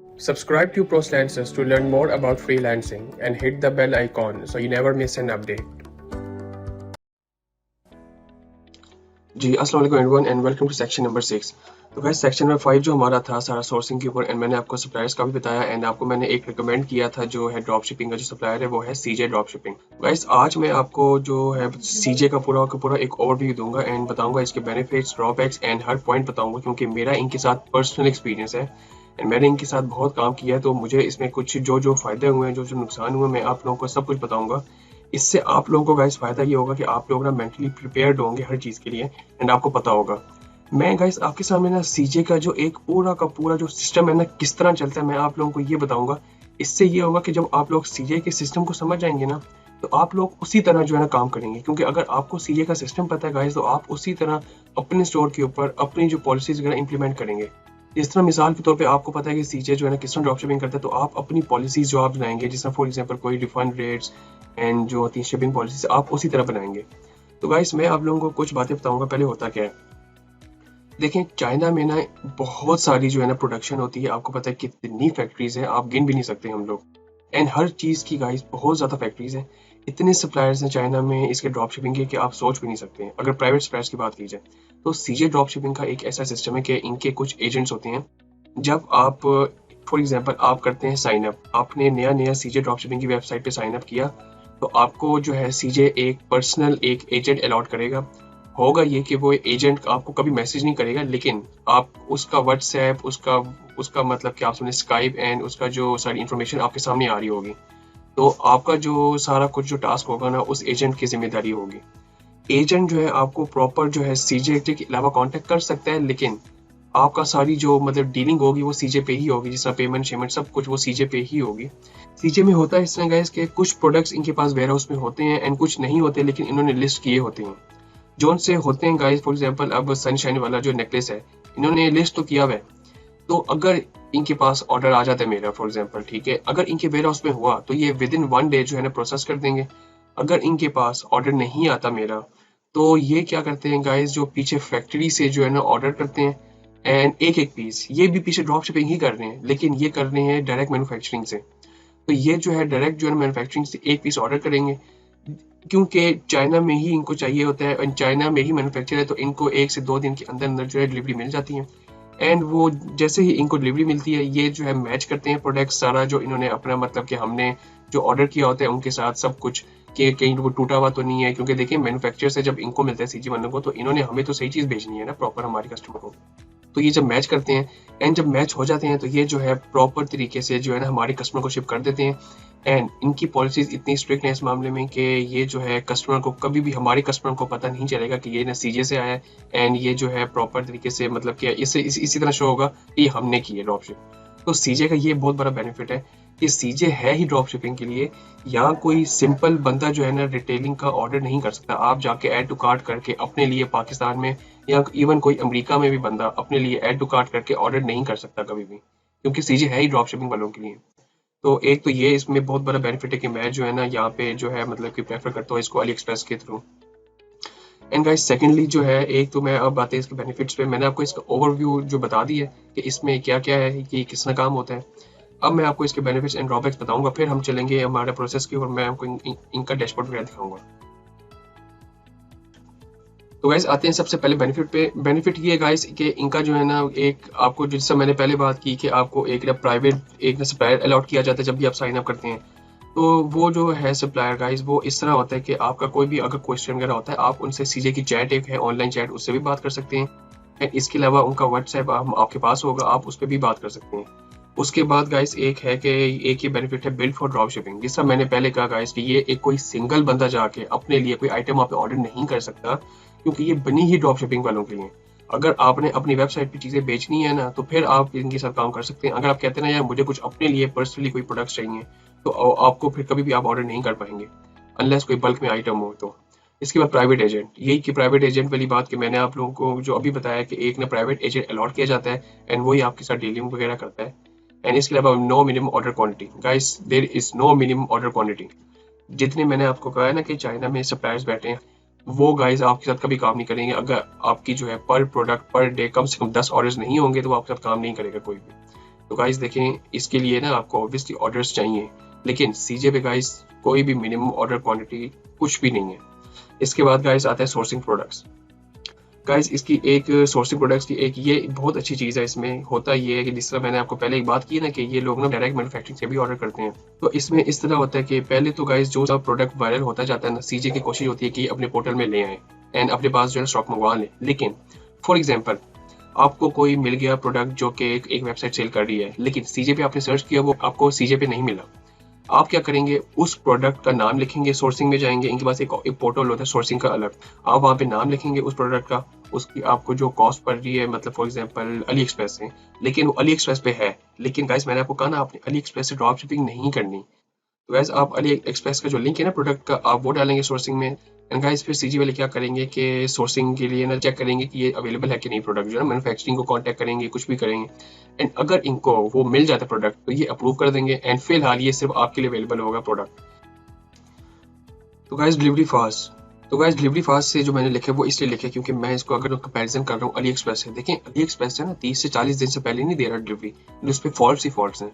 Subscribe to ProSlancers to learn more about freelancing and hit the bell icon so you never miss an update. जी अस्सलाम वालेकुम everyone and welcome to section number 6। तो guys section number 5 जो हमारा था सारा sourcing के ऊपर एंड मैंने आपको सप्लायर्स का भी बताया एंड आपको मैंने एक रिकमेंड किया था जो है ड्रॉप शिपिंग का जो सप्लायर है वो है सीजे ड्रॉप शिपिंग। गाइस आज मैं आपको जो है सीजे का पूरा एक ओवरव्यू दूंगा एंड बताऊंगा इसके benefits drawbacks and her point बताऊंगा क्योंकि मेरा इनके साथ पर्सनल एक्सपीरियंस है एंड मैंने इनके साथ बहुत काम किया है तो मुझे इसमें कुछ जो फायदे हुए हैं जो नुकसान हुए मैं आप लोगों को सब कुछ बताऊंगा। इससे आप लोगों को गाइस फायदा ये होगा कि आप लोग ना मेंटली प्रिपेयर्ड होंगे हर चीज़ के लिए एंड आपको पता होगा। मैं गाइस आपके सामने ना सीजे का जो एक पूरा का पूरा जो सिस्टम है ना किस तरह चलता है मैं आप लोगों को ये बताऊंगा। इससे ये होगा कि जब आप लोग सीजे के सिस्टम को समझ जाएंगे ना तो आप लोग उसी तरह जो है ना काम करेंगे क्योंकि अगर आपको सीजे का सिस्टम पता है गाइस तो आप उसी तरह अपने स्टोर के ऊपर अपनी जो पॉलिसीज वगैरह इंप्लीमेंट करेंगे। जिस तरह मिसाल के तौर पे आपको पता है कि सीजे जो है ना किस तरह ड्रॉप शिपिंग करता है तो आप अपनी पॉलिसीज जो आप बनाएंगे जिस तरह फॉर एग्जांपल कोई रिफंड रेट्स एंड जो होती है शिपिंग पॉलिसीज आप उसी तरह बनाएंगे। तो गाइस मैं आप लोगों को कुछ बातें बताऊंगा। पहले होता क्या है देखें चाइना में ना बहुत सारी जो है ना प्रोडक्शन होती है आपको पता है कितनी फैक्ट्रीज है आप गिन भी नहीं सकते हम लोग एंड हर चीज़ की गाइस बहुत ज़्यादा फैक्ट्रीज है। इतने सप्लायर्स हैं चाइना में इसके ड्रॉप शिपिंग के कि आप सोच भी नहीं सकते हैं। अगर प्राइवेट सप्लायर्स की बात की जाए तो सीजे ड्रॉप शिपिंग का एक ऐसा सिस्टम है कि इनके कुछ एजेंट्स होते हैं। जब आप फॉर एग्जांपल आप करते हैं साइन अप आपने नया सीजे ड्रॉप शिपिंग की वेबसाइट पे साइन अप किया तो आपको जो है सीजे एक पर्सनल एक एजेंट अलॉट करेगा। होगा ये कि वो एजेंट आपको कभी मैसेज नहीं करेगा लेकिन आप उसका व्हाट्सएप उसका मतलब कि आप सुने स्काइप एंड उसका जो सारी इन्फॉर्मेशन आपके सामने आ रही होगी तो आपका जो सारा कुछ जो टास्क होगा ना उस एजेंट की जिम्मेदारी होगी। एजेंट जो है आपको प्रॉपर जो है सीजे के अलावा कांटेक्ट कर सकता है लेकिन आपका सारी जो मतलब डीलिंग होगी वो सीजे पे ही होगी जिसका पेमेंट शेमेंट सब कुछ वो सीजे पे ही होगी। सीजे में होता है इस तरह गाइस के कुछ प्रोडक्ट्स इनके पास वेयर हाउस में होते हैं एंड कुछ नहीं होते लेकिन इन्होंने लिस्ट किए होते हैं जो उनसे होते हैं गाइस। फॉर एग्जांपल अब सनशाइन वाला जो नेकलेस है इन्होंने लिस्ट तो किया हुआ है तो अगर इनके पास ऑर्डर आ जाता है मेरा फॉर एग्जांपल ठीक है अगर इनके वेयर हाउस में हुआ तो ये विद इन 1 डे जो है ना प्रोसेस कर देंगे। अगर इनके पास ऑर्डर नहीं आता मेरा तो ये क्या करते हैं गाइस जो पीछे फैक्ट्री से जो है ना ऑर्डर करते हैं एंड एक पीस ये भी पीछे ड्रॉप शिपिंग ही कर रहे हैं लेकिन ये कर रहे हैं डायरेक्ट मैन्युफैक्चरिंग से। तो ये जो है डायरेक्ट जो है मैन्युफैक्चरिंग से एक पीस ऑर्डर करेंगे क्योंकि चाइना में ही इनको चाहिए होता है और चाइना में ही मैन्युफैक्चर है तो इनको 1 से 2 दिन के अंदर जो है डिलीवरी मिल जाती है एंड वो जैसे ही इनको डिलीवरी मिलती है ये जो है मैच करते हैं प्रोडक्ट सारा जो इन्होंने अपना मतलब कि हमने जो ऑर्डर किया होता है उनके साथ सब कुछ कि कहीं वो टूटा हुआ तो नहीं है क्योंकि देखिए मैन्युफैक्चर से जब इनको मिलता है सीजी वालों को तो इन्होंने हमें तो सही चीज़ भेजनी है ना प्रॉपर हमारे कस्टमर को। तो ये जब मैच करते हैं एंड जब मैच हो जाते हैं तो ये जो है प्रॉपर तरीके से जो है ना हमारे कस्टमर को शिप कर देते हैं एंड इनकी पॉलिसीज इतनी स्ट्रिक्ट है इस मामले में कि ये जो है कस्टमर को कभी भी हमारे कस्टमर को पता नहीं चलेगा कि ये ना सीजे से आया है एंड ये जो है प्रॉपर तरीके से मतलब कि इसी तरह शो होगा कि हमने की है ड्रॉप शिप। तो सीजे का ये बहुत बड़ा बेनिफिट है कि सीजे है ही ड्रॉप शिपिंग के लिए। यहाँ कोई सिंपल बंदा जो है ना रिटेलिंग का ऑर्डर नहीं कर सकता। आप जाके ऐड टू कार्ट करके अपने लिए पाकिस्तान में या इवन कोई अमेरिका में भी बंदा अपने लिए ऐड टू कार्ट करके ऑर्डर नहीं कर सकता कभी भी क्योंकि सीजे है ही ड्रॉप शिपिंग वालों के लिए। तो एक तो ये इसमें बहुत बड़ा बेनिफिट है कि मैं जो है ना यहाँ पे जो है मतलब कि प्रेफर करता हूँ इसको अली एक्सप्रेस के थ्रू। एंड गाइस सेकेंडली जो है एक तो मैं अब बातें इसके बेनिफिट्स पे मैंने आपको इसका ओवरव्यू जो बता दी है कि इसमें क्या क्या है कि किस तरह काम होता है। अब मैं आपको इसके बेनिफिट्स एंड ड्रॉबैक्स बताऊंगा फिर हम चलेंगे हमारे प्रोसेस की और मैं आपको इनका डैशबोर्ड वगैरह दिखाऊंगा। तो गाइस आते हैं सबसे पहले बेनिफिट पे। बेनिफिट ये है गाइस कि इनका जो है ना एक आपको जिससे मैंने पहले बात की कि आपको एक प्राइवेट एक सप्लायर अलॉट किया जाता है जब भी आप साइन अप करते हैं तो वो जो है सप्लायर गाइस वो इस तरह होता है कि आपका कोई भी अगर क्वेश्चन वगैरह होता है आप उनसे सीजे की चैट एक है ऑनलाइन चैट उससे भी बात कर सकते हैं एंड इसके अलावा उनका व्हाट्सएप आपके पास होगा आप उस पर भी बात कर सकते हैं। उसके बाद गाइस एक है कि एक ये बेनिफिट है बिल्ड फॉर ड्रॉप शिपिंग। जिस तरह मैंने पहले कहा गाइस कि ये एक कोई सिंगल बंदा जाके अपने लिए कोई आइटम आप ऑर्डर नहीं कर सकता क्योंकि ये बनी ही ड्रॉप शिपिंग वालों के लिए। अगर आपने अपनी वेबसाइट पे चीज़ें बेचनी है ना तो फिर आप इनके साथ काम कर सकते हैं। अगर आप कहते हैं ना यार मुझे कुछ अपने लिए पर्सनली कोई प्रोडक्ट्स चाहिए तो आपको फिर कभी भी आप ऑर्डर नहीं कर पाएंगे अनलेस कोई बल्क में आइटम हो तो। इसके बाद प्राइवेट एजेंट यही कि प्राइवेट एजेंट वाली बात कि मैंने आप लोगों को जो अभी बताया कि एक ना प्राइवेट एजेंट अलॉट किया जाता है एंड वही आपके साथ डीलिंग वगैरह करता है। एंड इसके अलावा no minimum order quantity guys there is no minimum order quantity. जितने मैंने आपको कहा है ना कि चाइना में सप्लायर्स बैठे हैं वो गाइस आपके साथ कभी काम नहीं करेंगे। अगर आपकी जो है पर प्रोडक्ट पर डे कम से कम 10 ऑर्डर्स नहीं होंगे तो वो आपके साथ काम नहीं करेगा कोई भी। तो गाइस देखें, इसके लिए ना आपको ऑब्वियसली ऑर्डर्स चाहिए, लेकिन सीजे पे गाइस कोई भी मिनिमम ऑर्डर क्वांटिटी कुछ भी नहीं है। इसके बाद गाइस आता है सोर्सिंग प्रोडक्ट्स। गाइस इसकी एक सोर्सिंग प्रोडक्ट्स की एक ये बहुत अच्छी चीज़ है। इसमें होता ये है कि जिस तरह मैंने आपको पहले एक बात की ना कि ये लोग ना डायरेक्ट मैन्युफैक्चरिंग से भी ऑर्डर करते हैं, तो इसमें इस तरह होता है कि पहले तो गाइस जो सा प्रोडक्ट वायरल होता जाता है ना, सीजे की कोशिश होती है कि अपने पोर्टल में ले आए एंड अपने पास जो है स्टॉक मंगवा लें। लेकिन फॉर एग्जाम्पल आपको कोई मिल गया प्रोडक्ट जो कि एक वेबसाइट सेल कर रही है, लेकिन सीजे पे आपने सर्च किया, वो आपको सीजे पे नहीं मिला। आप क्या करेंगे, उस प्रोडक्ट का नाम लिखेंगे, सोर्सिंग में जाएंगे, इनके पास एक पोर्टल होता है सोर्सिंग का अलग, आप वहाँ पे नाम लिखेंगे उस प्रोडक्ट का, उसकी आपको जो कॉस्ट पड़ रही है, मतलब फॉर एग्जांपल अली एक्सप्रेस से, लेकिन वो अली एक्सप्रेस पे है। लेकिन गाइस मैंने आपको कहा ना, आपने अली एक्सप्रेस से ड्रॉप शिपिंग नहीं करनी। तो गाइस आप अली एक्सप्रेस का जो लिंक है ना प्रोडक्ट का, आप वो डालेंगे सोर्सिंग में। एंड गाइस फिर सीजी वाले क्या करेंगे कि सोर्सिंग के लिए ना चेक करेंगे कि ये अवेलेबल है कि नहीं प्रोडक्ट, जो है मैन्युफैक्चरिंग को कांटेक्ट करेंगे, कुछ भी करेंगे। एंड अगर इनको वो मिल जाता है प्रोडक्ट, तो ये अप्रूव कर देंगे एंड फिलहाल ये सिर्फ आपके लिए अवेलेबल होगा प्रोडक्ट। तो गाइस डिलीवरी फास्ट से जो मैंने लिखे वो इसलिए लिखे क्योंकि मैं इसको अगर कंपैरिजन कर रहा हूँ अली एक्सप्रेस से। देखें अली एक्सप्रेस है ना 30 से 40 दिन से पहले नहीं दे रहा डिलीवरी, उस पर फॉल्ट ही फॉल्ट हैं।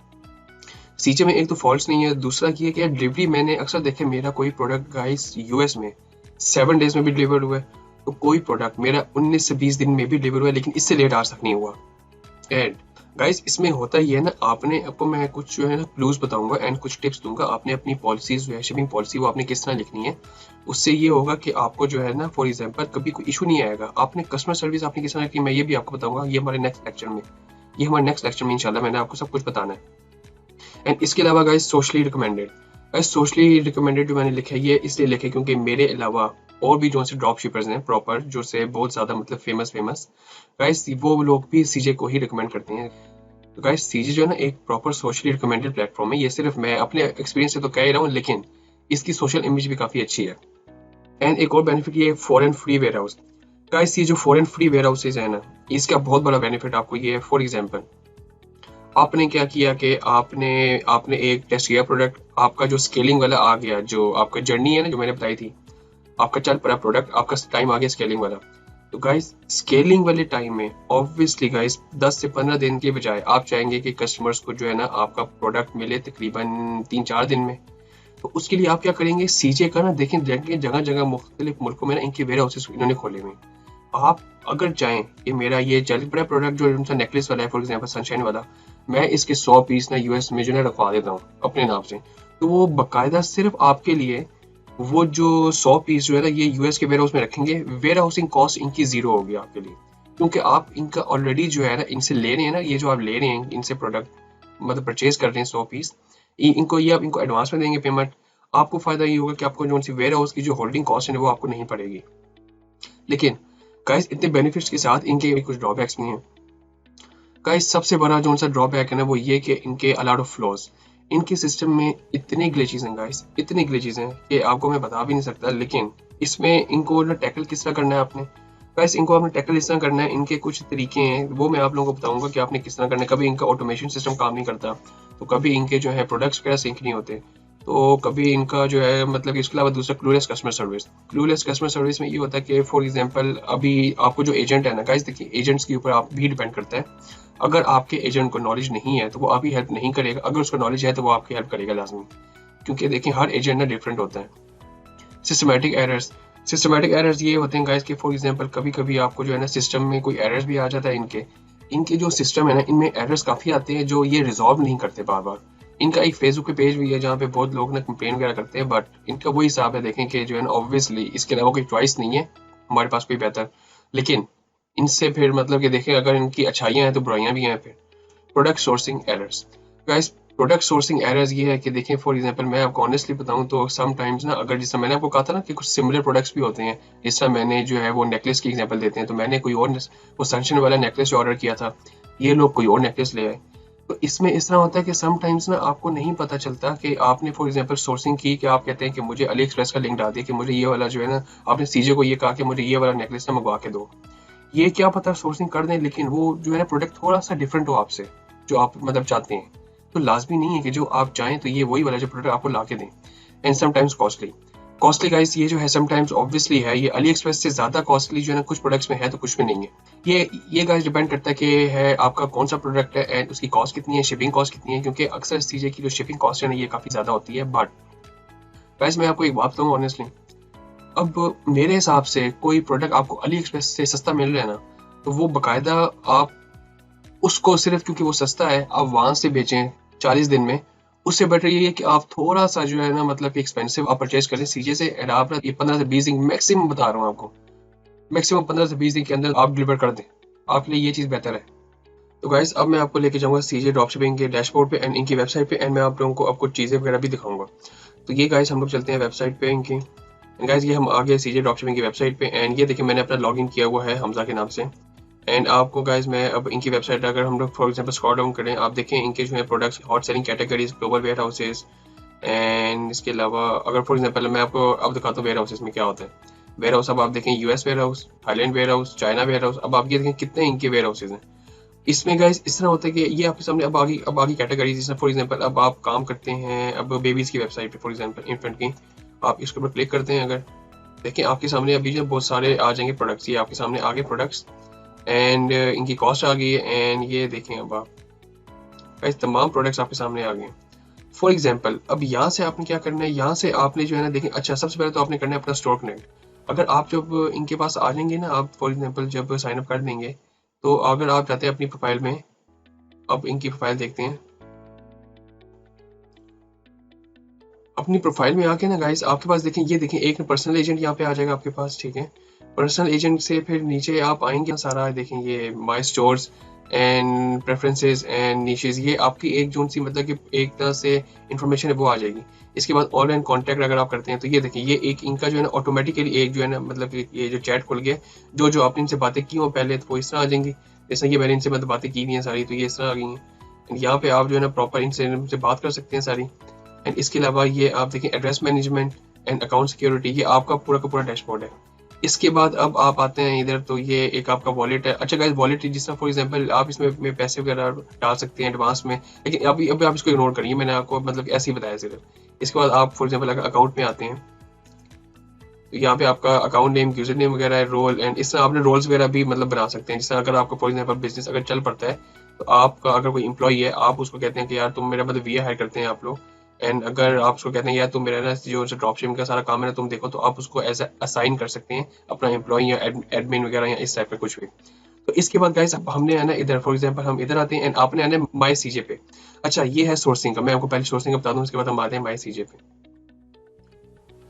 सीजे में एक तो फॉल्ट नहीं है, दूसरा ये कि डिलीवरी मैंने अक्सर देखे, मेरा कोई प्रोडक्ट गाइस यूएस में 7 डेज में भी डिलीवर हुआ है, तो कोई प्रोडक्ट मेरा 19 से 20 दिन में भी डिलीवर हुआ है, लेकिन इससे लेट आज तक नहीं हुआ। एंड गाइस इसमें होता ही है ना, आपको मैं कुछ जो है ना क्लूज बताऊंगा एंड कुछ टिप्स दूंगा। आपने अपनी पॉलिसीज जो है शिपिंग पॉलिसी वो आपने किस तरह लिखनी है, उससे ये होगा कि आपको जो है ना फॉर एग्जांपल कभी कोई इशू नहीं आएगा। आपने कस्टमर सर्विस आपने किस तरह की, मैं ये भी आपको बताऊंगा, ये हमारे नेक्स्ट लेक्चर में इंशाल्लाह मैंने आपको सब कुछ बताना है। एंड इसके अलावा गाइस सोशली रिकमेंडेड जो मैंने लिखा है ये इसलिए लिखे क्योंकि मेरे अलावा और भी जो से ड्रॉप शिपर्स हैं प्रॉपर, जो से बहुत ज़्यादा मतलब फेमस गाइस, वो लोग भी सीजे को ही रिकमेंड करते हैं। तो गाइस सीजे जो है ना एक प्रॉपर सोशली रिकमेंडेड प्लेटफॉर्म है। ये सिर्फ मैं अपने एक्सपीरियंस से तो कह ही रहा हूँ, लेकिन इसकी सोशल इमेज भी काफ़ी अच्छी है। एंड एक और बेनिफिट ये foreign free warehouse. Guys ये जो फॉरेन फ्री वेयर हाउसेज है ना, इसका बहुत बड़ा बेनिफिट आपको ये है। फॉर एग्जाम्पल आपने क्या किया कि आपने एक टेस्ट किया प्रोडक्ट, आपका जो स्केलिंग वाला आ गया, जो आपका जर्नी है ना जो मैंने बताई थी, आपका चल पड़ा प्रोडक्ट, आपका टाइम आ गया स्केलिंग वाला। तो गाइस स्केलिंग वाले टाइम में ऑब्वियसली गाइस 10 से 15 दिन के बजाय आप चाहेंगे कि कस्टमर्स को जो है ना आपका प्रोडक्ट मिले तकरीबन 3-4 दिन में। तो उसके लिए आप क्या करेंगे, सीजे का ना देखें जगह जगह मुख्तलिफ मुल्कों में ना इनके वेयर हाउसेस इन्होंने खोले हुए। आप अगर चाहें कि मेरा ये चल पड़ा प्रोडक्ट जो उनका नेकलेस वाला है फॉर एग्जांपल सनशाइन वाला, मैं इसके 100 पीस ना यूएस में जो है रखवा देता हूँ अपने नाम से, तो वो बाकायदा सिर्फ आपके लिए वो जो 100 पीस जो है ना ये यूएस के वेयर हाउस में रखेंगे। वेयर हाउसिंग कॉस्ट इनकी जीरो होगी आपके लिए, क्योंकि आप इनका ऑलरेडी जो है ना इनसे ले रहे हैं ना, ये जो आप ले रहे हैं इनसे प्रोडक्ट मतलब परचेज कर रहे हैं 100 पीस, आप इनको एडवांस में देंगे पेमेंट। आपको फायदा ये होगा कि आपको जो सी वेयर हाउस की जो होल्डिंग कॉस्ट है वो आपको नहीं पड़ेगी। लेकिन गाइस इतने बेनिफिट्स के साथ इनके कुछ ड्रॉबैक्स भी हैं। गाइस सबसे बड़ा जो सा ड्रॉबैक है ना वो ये कि इनके अ लॉट ऑफ फ्लॉज, इनके सिस्टम में इतने ग्लिचेस हैं गाइस, इतने ग्लिचेस हैं कि आपको मैं बता भी नहीं सकता। लेकिन इसमें इनको ना टैकल किस तरह करना है आपने, गाइस इनको आपने टैकल इस तरह करना है, इनके कुछ तरीके हैं वो मैं आप लोगों को बताऊंगा कि आपने किस तरह करना है। कभी इनका ऑटोमेशन सिस्टम काम नहीं करता, तो कभी इनके जो है प्रोडक्ट्स वगैरह सिंक नहीं होते, तो कभी इनका जो है मतलब इसके अलावा दूसरा क्लूलेस कस्टमर सर्विस में ये होता है कि फॉर एग्जांपल अभी आपको जो एजेंट है ना गाइस, देखिए एजेंट्स के ऊपर आप भी डिपेंड करता है। अगर आपके एजेंट को नॉलेज नहीं है तो वो आपकी हेल्प नहीं करेगा, अगर उसको नॉलेज है तो वो आपकी हेल्प करेगा लाजमी, क्योंकि देखिए हर एजेंट ना डिफरेंट होता है। सिस्टमेटिक एरर्स ये होते हैं गाइस कि फॉर एग्जांपल कभी कभी आपको जो है ना सिस्टम में कोई एरर्स भी आ जाता है। इनके जो सिस्टम है ना इनमें एरर्स काफ़ी आते हैं जो ये रिजॉल्व नहीं करते बार बार। इनका एक फेसबुक पे पेज भी है जहाँ पे बहुत लोग ना कंप्लेन वगैरह करते हैं, बट इनका वही हिसाब है देखें कि जो है ना ऑब्वियसली इसके अलावा कोई चॉइस नहीं है हमारे पास कोई बेहतर। लेकिन इनसे फिर मतलब कि देखें अगर इनकी अच्छाइयाँ हैं तो बुराइयाँ भी हैं। फिर product sourcing errors guys, product sourcing errors ये है कि देखें फॉर एग्जांपल मैं आपको ऑनेस्टली बताऊं तो समटाइम्स ना, अगर जिस तरह मैंने आपको कहा था ना कि कुछ सिमिलर प्रोडक्ट्स भी होते हैं, जिस तरह मैंने जो है वो नेकलेस की एग्जांपल देते हैं, तो मैंने कोई और वो सनशाइन वाला नेकलेस ऑर्डर किया था, ये लोग कोई और नेकलेस ले आए। तो इसमें इस तरह होता है कि समटाइम्स ना आपको नहीं पता चलता कि आपने फॉर एग्जांपल सोर्सिंग की कि आप कहते हैं कि मुझे अली एक्सप्रेस का लिंक डाल दिया कि मुझे ये वाला जो है ना, आपने सीजे को ये कहा कि मुझे ये वाला नेकलेस ना मंगवा के दो, ये क्या पता सोर्सिंग कर दें, लेकिन वो जो है ना प्रोडक्ट थोड़ा सा डिफरेंट हो आपसे जो आप मतलब चाहते हैं। तो लाजमी नहीं है कि जो आप चाहें तो ये वही वाला जो प्रोडक्ट आपको ला के दें। And sometimes costly costly guys ये जो है समटाइम्स ऑब्वियसली है, ये अली एक्सप्रेस से ज़्यादा कॉस्टली जो है ना कुछ प्रोडक्ट्स में है तो कुछ में नहीं है। ये गाइस डिपेंड करता है कि है आपका कौन सा प्रोडक्ट है एंड उसकी कॉस्ट कितनी है, शिपिंग कॉस्ट कितनी है, क्योंकि अक्सर चीज़ें की जो शिपिंग कॉस्ट है ना ये काफ़ी ज़्यादा होती है। बट गाइस मैं आपको एक बात कहूँ ऑनेस्टली, अब मेरे हिसाब से कोई प्रोडक्ट आपको अली एक्सप्रेस से सस्ता मिल रहा है ना, तो वो बाकायदा आप उसको सिर्फ क्योंकि वो सस्ता है आप वहां से बेचें 40 दिन में। उससे बेटर ये है कि आप थोड़ा सा जो है ना मतलब कि एक्सपेंसिव आप परचेज करें सीजे से, एंड आप ना ये 15 से 20 दिन मैक्सिमम बता रहा हूँ आपको, मैक्सिमम 15 से 20 दिन के अंदर आप डिलीवर कर दें, आपके लिए ये चीज़ बेहतर है। तो गाइस अब मैं आपको लेके जाऊंगा सीजे ड्रॉपशिपिंग के डैशबोर्ड पे एंड इनकी वेबसाइट पे, एंड मैं आप लोगों को आपको चीज़ें वगैरह भी दिखाऊंगा। तो ये गाइस हम लोग चलते हैं वेबसाइट पे इनकी, एंड गाइस ये हम आ गए सीजे ड्रॉपशिपिंग की वेबसाइट पे, एंड ये देखिए मैंने अपना लॉगिन किया हुआ है हमजा के नाम से। एंड आपको गाइस मैं अब इनकी वेबसाइट अगर हम लोग फॉर एग्जांपल स्क्रॉल डाउन करें, आप देखें इनके जो है products, hot selling categories, global warehouses, and इसके अलावा अगर फॉर एग्जांपल मैं आपको अब दिखाता हूँ वेयर हाउसेज में क्या होता है। वेयर हाउस अब आप देखें US warehouse, Thailand warehouse, China warehouse, अब आप ये देखें कितने इनके वेयर हाउसेज हैं। इसमें गाइस इस तरह होता है कि ये आपके सामने अब आगे कैटेगरीज, जैसे फॉर एग्जांपल अब आप काम करते हैं अब बेबीज की वेबसाइट पे, फॉर एग्जांपल इन्फेंट की, आप इसके ऊपर क्लिक करते हैं, अगर देखें आपके सामने अभी जो बहुत सारे आ जाएंगे प्रोडक्ट्स, ये आपके सामने आगे प्रोडक्ट्स एंड इनकी कॉस्ट आ गई है, एंड ये देखें अब आप गाइस तमाम प्रोडक्ट्स आपके सामने आ गए हैं। फॉर एग्जांपल अब यहाँ से आपने क्या करना है, यहाँ से आपने जो है ना देखें, अच्छा सबसे पहले तो आपने करना है अपना स्टोर कनेक्ट। अगर आप जब इनके पास आ जाएंगे ना, आप फॉर एग्जांपल जब साइन अप कर देंगे, तो अगर आप जाते हैं अपनी प्रोफाइल में, अब इनकी प्रोफाइल देखते हैं, अपनी प्रोफाइल में आके ना गाइस आपके पास देखें, ये देखें एक पर्सनल एजेंट यहाँ पे आ जाएगा आपके पास, ठीक है। पर्सनल एजेंट से फिर नीचे आप आएंगे सारा देखें, ये my stores and preferences and niches, ये आपकी एक जोन सी मतलब कि एक तरह से इंफॉर्मेशन है वो आ जाएगी। इसके बाद ऑनलाइन कॉन्टैक्ट अगर आप करते हैं तो ये देखें, ये एक इनका जो है ना ऑटोमेटिकली एक जो है ना मतलब ये जो चैट खुल गया, जो आपने इनसे बातें की हो पहले तो वो इस तरह आ जाएंगी, जैसे ये मैंने इनसे मतलब बातें की नहीं है सारी, तो ये इस तरह आ गई हैं। यहाँ पे आप जो है ना प्रॉपर इनसे बात कर सकते हैं सारी। एंड इसके अलावा ये आप देखें address management and account security, ये आपका पूरा का पूरा डैशबोर्ड है। इसके बाद अब आप आते हैं इधर, तो ये एक आपका वॉलेट है। अच्छा गाइस वॉलेट जिस तरह फॉर एग्जांपल आप इसमें पैसे वगैरह डाल सकते हैं एडवांस में, लेकिन अभी आप इसको इग्नोर करिए, मैंने आपको मतलब ऐसे ही बताया सिर्फ। इसके बाद आप फॉर एग्जांपल अगर अकाउंट में आते हैं, तो यहाँ पे आपका अकाउंट नेम, यूजर नेम वगैरह है, रोल, एंड इस तरह आपने रोल्स वगैरह भी मतलब बना सकते हैं। जिस तरह अगर आपका फॉर एग्जांपल बिजनेस अगर चल पड़ता है, तो आपका अगर कोई एम्प्लॉई है, आप उसको कहते हैं कि यार तुम मेरा मतलब वी हायर करते हैं आप लोग, एंड अगर आप उसको कहते हैं यार तुम मेरा ना जो ड्रॉप शिपिंग का सारा काम है ना तुम देखो, तो आप उसको एज असाइन कर सकते हैं अपना एम्प्लॉय या एडमिन वगैरह या इस टाइप का कुछ भी। तो इसके बाद गाइस हमने आना इधर, फॉर एग्जांपल हम इधर आते हैं एंड आपने आना माई सीजे पे। अच्छा ये है सोर्सिंग का, मैं आपको पहले सोर्सिंग का बता दूं, उसके बाद हम आते हैं माई सीजे पे।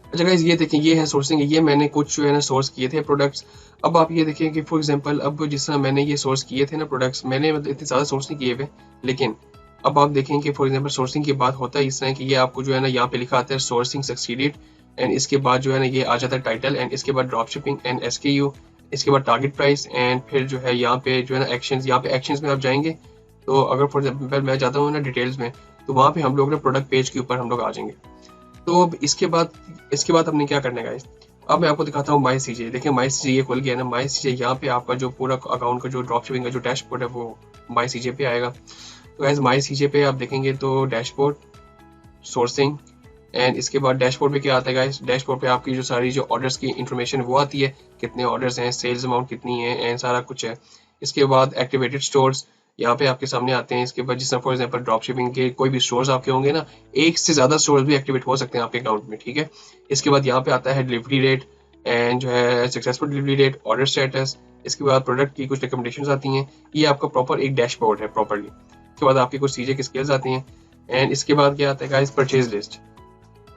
अच्छा गाइस ये देखें, ये है सोर्सिंग, ये मैंने कुछ जो है ना सोर्स किए थे प्रोडक्ट्स। अब आप ये देखें कि फॉर एग्जांपल अब जिस तरह मैंने ये सोर्स किए थे ना प्रोडक्ट्स, मैंने मतलब इतने ज़्यादा सोर्स नहीं किए हुए, लेकिन अब आप देखें कि फॉर एग्जांपल सोर्सिंग की बात होता है इस तरह कि ये आपको जो है ना यहाँ पे लिखा आता है सोर्सिंग सक्सीडेड, एंड इसके बाद जो है ना ये आ जाता है टाइटल, एंड इसके बाद ड्रॉप शिपिंग एंड SKU, इसके बाद टारगेट प्राइस, एंड फिर जो है यहाँ पे जो है ना एक्शंस, यहाँ पे एक्शंस में आप जाएंगे, तो अगर फॉर एग्जांपल मैं जाता हूँ ना डिटेल्स में, तो वहाँ पे हम लोग ना प्रोडक्ट पेज के ऊपर हम लोग आ जाएंगे। तो अब इसके बाद हमने क्या करना है गाइस, अब मैं आपको दिखाता हूँ माई सीजे। देखिए माई सीजे ये खुल गया ना, माई सीजे यहाँ पे आपका जो पूरा अकाउंट का जो ड्रॉप शिपिंग का जो डैशबोर्ड है वो माई सीजे पे आएगा। तो गाइस माई सीजे पे आप देखेंगे तो डैशबोर्ड, सोर्सिंग, एंड इसके बाद डैशबोर्ड पे क्या आता है गाइस, डैशबोर्ड पे आपकी जो सारी जो ऑर्डर्स की इंफॉर्मेशन वो आती है, कितने ऑर्डर्स हैं, सेल्स अमाउंट कितनी है, एंड सारा कुछ है। इसके बाद एक्टिवेटेड स्टोर्स यहाँ पे आपके सामने आते हैं। इसके बाद जिस तरह फॉर एग्जांपल ड्रॉप शिपिंग के कोई भी स्टोर्स आपके होंगे ना, एक से ज़्यादा स्टोर्स भी एक्टिवेट हो सकते हैं आपके अकाउंट में, ठीक है। इसके बाद यहाँ पे आता है डिलीवरी रेट एंड जो है successful delivery rate, order status. इसके बाद प्रोडक्ट की कुछ रिकमेंडेशंस आती हैं, ये आपका प्रॉपर एक डैशबोर्ड है प्रॉपरली। इसके बाद आपकी कुछ चीज़ें की स्किल्स आती हैं, एंड इसके बाद क्या आता है guys, purchase list.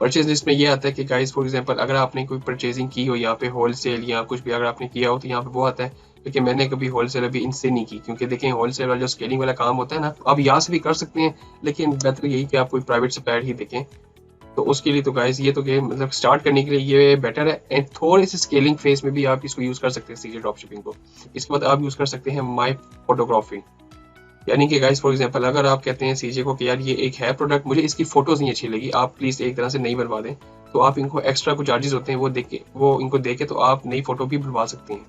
Purchase list में ये आता है कि गाइस फॉर एग्जांपल अगर आपने कोई परचेजिंग की हो यहाँ पे होलसेल या कुछ भी अगर आपने किया हो, तो यहाँ पे वो आता है। क्योंकि मैंने कभी होलसेल अभी इनसे नहीं की, क्योंकि देखें होलसेल वाला जो स्केलिंग वाला काम होता है ना, आप यहाँ से भी कर सकते हैं, लेकिन बेहतर यही कि आप कोई प्राइवेट सप्लायर ही देखें। तो उसके लिए तो गाइस ये तो मतलब स्टार्ट करने के लिए ये बेटर है, एंड थोड़े से स्केलिंग फेज में भी आप इसको यूज कर सकते हैं सीजे ड्रॉप शिपिंग को। इसके बाद आप यूज कर सकते हैं माई फोटोग्राफी, यानी कि गाइस फॉर एग्जांपल अगर आप कहते हैं सीजे को कि यार ये एक है प्रोडक्ट, मुझे इसकी फोटोज नहीं अच्छी लगी, आप प्लीज एक तरह से नई बनवा दें, तो आप इनको एक्स्ट्रा कुछ चार्जेस होते हैं वो इनको देके तो आप नई फोटो भी बनवा सकते हैं,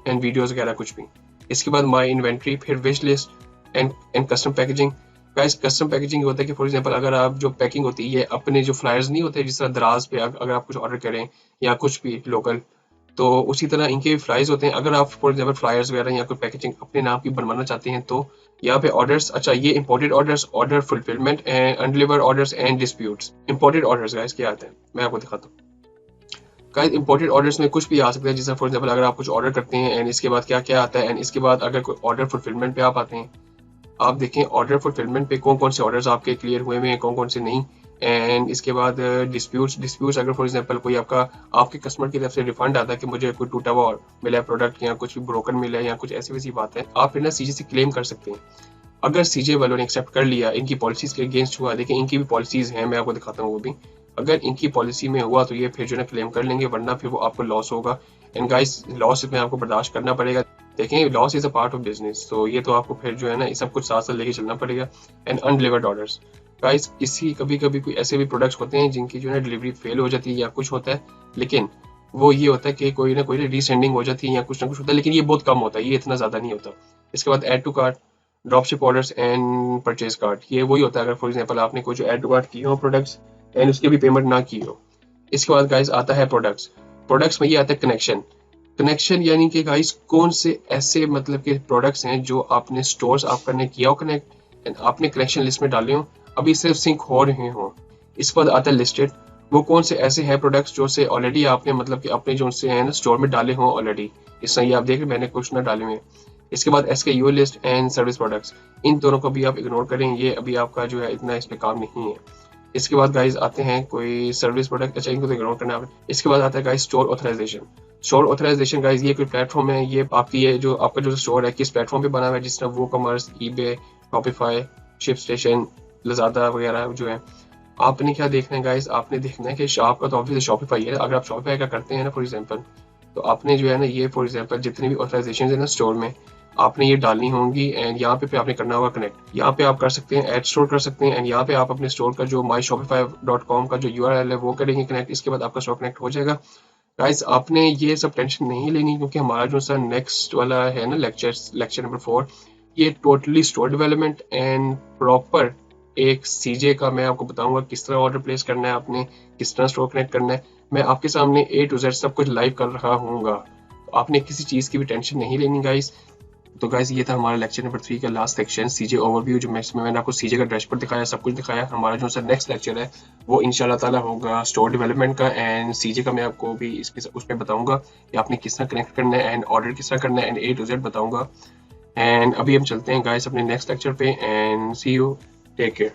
एंड वीडियोस वगैरह कुछ भी। इसके बाद माई इन्वेंट्री, फिर wish list and custom packaging. Guys custom packaging होता है कि फॉर एग्जांपल अगर आप जो पैकिंग होती है अपने जो फ्लायर्स नहीं होते जिस तरह दराज पे अगर आप कुछ ऑर्डर करें या कुछ भी लोकल, तो उसी तरह इनके फ्लाइज होते हैं। अगर आप फॉर एग्जांपल फ्लायर्स वगैरह या कोई पैकेजिंग अपने नाम की बनवाना चाहते हैं तो यहाँ पे ऑर्डर्स, अच्छा ये imported orders, order fulfilment and undelivered orders and disputes. Imported orders guys क्या आते हैं मैं आपको दिखाता हूँ। गाइस इंपोर्टेड ऑर्डर्स में कुछ भी आ सकता है, जैसे फॉर एग्जांपल अगर आप कुछ ऑर्डर करते हैं एंड इसके बाद क्या क्या आता है, एंड इसके बाद अगर कोई ऑर्डर फुलफिलमेंट पे आप आते हैं, आप देखें ऑर्डर फुलफिलमेंट पे कौन कौन से ऑर्डर्स आपके क्लियर हुए हैं, कौन कौन से नहीं। एंड इसके बाद डिस्प्यूट्स अगर फॉर एग्जांपल कोई आपके कस्टमर की तरफ से रिफंड आता है कि मुझे कोई टूटा हुआ मिला है प्रोडक्ट या कुछ भी ब्रोकन मिला है या कुछ ऐसी वैसी बात है, आप फिर ना सीजे से क्लेम कर सकते हैं। अगर सीजे वालों ने एक्सेप्ट कर लिया, इनकी पॉलिसीज के अगेंस्ट हुआ, देखिए इनकी भी पॉलिसीज हैं, मैं आपको दिखाता हूँ वो भी। अगर इनकी पॉलिसी में हुआ तो ये फिर जो है क्लेम कर लेंगे, वरना फिर वो आपको लॉस होगा। एंड गाइस लॉस में आपको बर्दाश्त करना पड़ेगा। देखें loss is a part of business, तो ये तो आपको फिर जो है ना ये सब कुछ साथ साथ लेके चलना पड़ेगा। एंड अनडिलीवर्ड ऑर्डर्स गाइस, इसी कभी कभी कोई ऐसे भी प्रोडक्ट्स होते हैं जिनकी जो है डिलीवरी फेल हो जाती है या कुछ होता है, लेकिन वो ये होता है कि कोई ना कोई रीसेंडिंग हो जाती है या कुछ ना कुछ होता है, लेकिन ये बहुत कम होता है, ये इतना ज़्यादा नहीं होता। इसके बाद add to cart, dropship orders and purchase card, ये वही होता है अगर फॉर एग्जांपल आपने कोई जो ऐड टू कार्ट किए हो प्रोडक्ट्स एंड उसकी भी पेमेंट ना की हो। इसके बाद गाइस आता है प्रोडक्ट्स में ये आता है कनेक्शन यानी कि गाइस कौन से ऐसे मतलब के प्रोडक्ट्स हैं जो आपने स्टोर्स आपका ने किया हो कनेक्ट एंड आपने कनेक्शन लिस्ट में डाले हो, अभी सिर्फ सिंक हो रहे हो। इसके बाद आता है लिस्टेड, वो कौन से ऐसे हैं प्रोडक्ट्स जो से ऑलरेडी आपने मतलब कि अपने जो से है ना स्टोर में डाले हो ऑलरेडी, इस तरह ये आप देख रहे मैंने कुछ ना डाले हुए। इसके बाद SKU list and service products, इन दोनों को भी आप इग्नोर करें, ये अभी आपका जो है इतना इस पे काम नहीं है। इसके बाद गाइस आते हैं कोई सर्विस प्रोडक्ट, अच्छा इनको तो इग्नोर करना है। इसके बाद आता है गाइस स्टोर ऑथराइजेशन गाइस, ये कोई प्लेटफॉर्म है, ये आपकी ये जो आपका जो स्टोर है किस प्लेटफॉर्म पे बना हुआ है, जिस तरह WooCommerce, eBay, Shopify, ShipStation, Lazada वगैरह जो है। आपने क्या देखना है गाइस, आपने देखना है कि आपका तो ऑब्वियसली शॉपिफाई है। अगर आप शॉपिफाई का करते हैं ना फॉर एग्जांपल, तो आपने जो है ना ये फॉर एग्जांपल जितनी भी ऑथराइजेशन है ना स्टोर में आपने ये डालनी होंगी, एंड यहाँ पे आपने करना होगा कनेक्ट। यहाँ पे आप कर सकते हैं ऐड स्टोर कर सकते हैं, एंड यहाँ पे आप अपने स्टोर का जो myshopify.com का जो URL है वो करेंगे कनेक्ट। इसके बाद आपका स्टोर कनेक्ट हो जाएगा। गाइस आपने ये सब टेंशन नहीं लेनी, क्योंकि हमारा जो सर नेक्स्ट वाला है ना लेक्चर नंबर 4, ये totally store development and proper एक सीजे का मैं आपको बताऊंगा किस तरह ऑर्डर प्लेस करना है, आपने किस तरह स्टोर कनेक्ट करना है। मैं आपके सामने A to Z सब कुछ लाइव कर रहा हूँगा, तो आपने किसी चीज़ की भी टेंशन नहीं लेनी गाइस। तो गाइस ये था हमारा लेक्चर नंबर 3 का लास्ट सेक्शन, सीजे ओवरव्यू, जो मैंने आपको सीजे का डैशबोर्ड दिखाया, सब कुछ दिखाया। हमारा जो सर नेक्स्ट लेक्चर है वो इंशाल्लाह ताला होगा स्टोर डेवलपमेंट का, एंड सीजे का मैं आपको भी उसमें बताऊंगा कि आपने किस तरह कनेक्ट करना है एंड ऑर्डर किस तरह करना है, एंड A to Z बताऊंगा। एंड अभी हम चलते हैं गाइस अपने नेक्स्ट लेक्चर पे, and see you, take care.